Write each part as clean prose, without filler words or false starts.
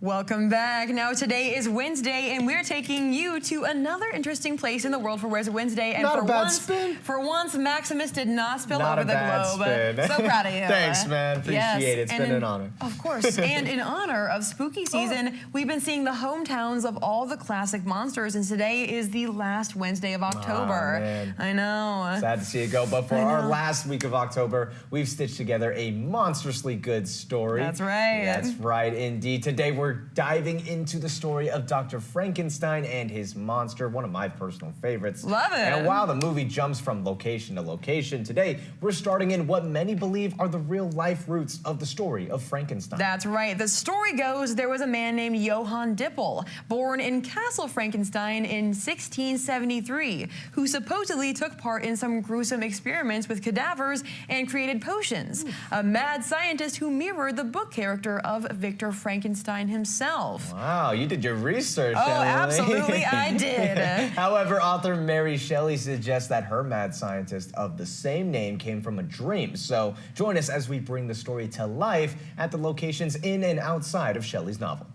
Welcome back. Now today is Wednesday, and we're taking you to another interesting place in the world for Where's It Wednesday. And not for a bad once, spin. For once, Maximus did not spill not over the globe. So proud of you. Thanks, man. Appreciate it. It's been an honor. Of course. And in honor of spooky season, we've been seeing the hometowns of all the classic monsters, and today is the last Wednesday of October. Oh, man. I know. Sad to see it go, but for our last week of October, we've stitched together a monstrously good story. That's right. That's right, indeed. Today we're diving into the story of Dr. Frankenstein and his monster, one of my personal favorites. Love it. And while the movie jumps from location to location, today we're starting in what many believe are the real-life roots of the story of Frankenstein. That's right. The story goes there was a man named Johann Dippel, born in Castle Frankenstein in 1673, who supposedly took part in some gruesome experiments with cadavers and created potions. A mad scientist who mirrored the book character of Victor Frankenstein himself. Wow, you did your research, Oh, Emily. absolutely, I did. However, author Mary Shelley suggests that her mad scientist of the same name came from a dream. So join us as we bring the story to life at the locations in and outside of Shelley's novel.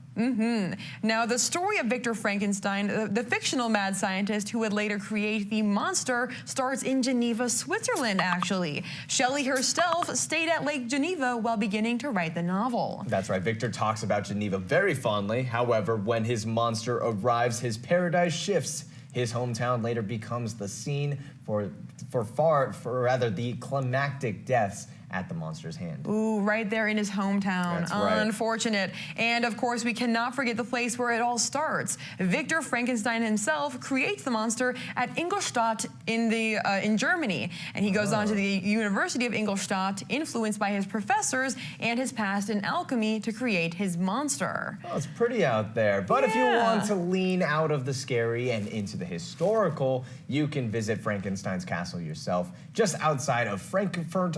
Now, the story of Victor Frankenstein, the fictional mad scientist who would later create the monster, starts in Geneva, Switzerland, actually. Shelley herself stayed at Lake Geneva while beginning to write the novel. That's right. Victor talks about Geneva very fondly. However, when his monster arrives, his paradise shifts. His hometown later becomes the scene for the climactic deaths at the monster's hand. Ooh, right there in his hometown. That's right. Unfortunate. And of course, we cannot forget the place where it all starts. Victor Frankenstein himself creates the monster at Ingolstadt in Germany. And he goes on to the University of Ingolstadt, influenced by his professors and his past in alchemy, to create his monster. Well, it's pretty out there. But if you want to lean out of the scary and into the historical, you can visit Frankenstein's castle yourself, just outside of Frankfurt,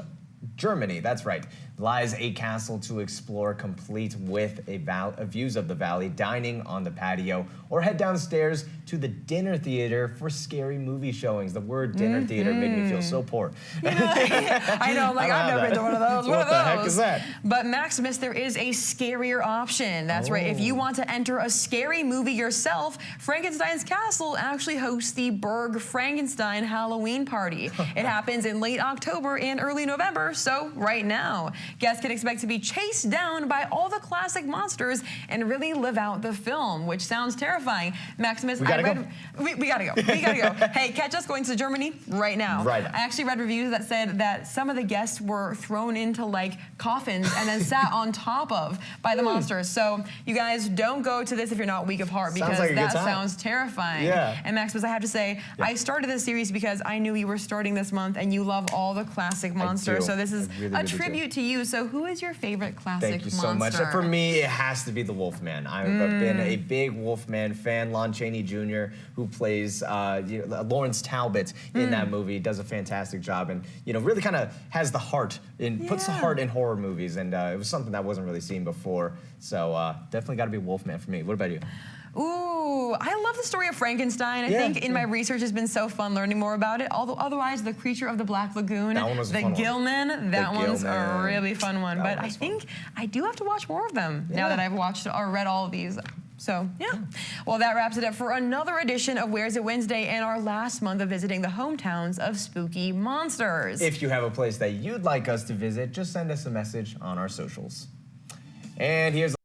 Germany. That's right. Lies a castle to explore, complete with views of the valley, dining on the patio, or head downstairs to the dinner theater for scary movie showings. The word dinner theater made me feel so poor. You know, I know, I'm like, I've never been to one of those. What the heck is that? But Maximus, there is a scarier option. That's right. If you want to enter a scary movie yourself, Frankenstein's Castle actually hosts the Berg Frankenstein Halloween party. It happens in late October and early November, so right now. Guests can expect to be chased down by all the classic monsters and really live out the film, which sounds terrifying. Maximus, we gotta go. We gotta go. We gotta go. Hey, catch us going to Germany right now. Right. I actually read reviews that said that some of the guests were thrown into like coffins and then sat on top of by the monsters. So you guys don't go to this if you're not weak of heart, because that sounds terrifying. Yeah. And Maximus, I have to say, I started this series because I knew you were starting this month and you love all the classic monsters. So this is a tribute to you. So who is your favorite classic monster? Thank you so much. For me, it has to be the Wolfman. I've been a big Wolfman fan. Lon Chaney Jr., who plays Lawrence Talbot in that movie, does a fantastic job, and really kind of has the heart puts the heart in horror movies, and it was something that wasn't really seen before. So definitely got to be Wolfman for me. What about you? Ooh, I love the story of Frankenstein. I think in my research has been so fun learning more about it. Although otherwise, the Creature of the Black Lagoon, that one was a fun Gilman, that one's a really fun one. But I think I do have to watch more of them now that I've watched or read all of these. So, Well, that wraps it up for another edition of Where's It Wednesday and our last month of visiting the hometowns of spooky monsters. If you have a place that you'd like us to visit, just send us a message on our socials. And here's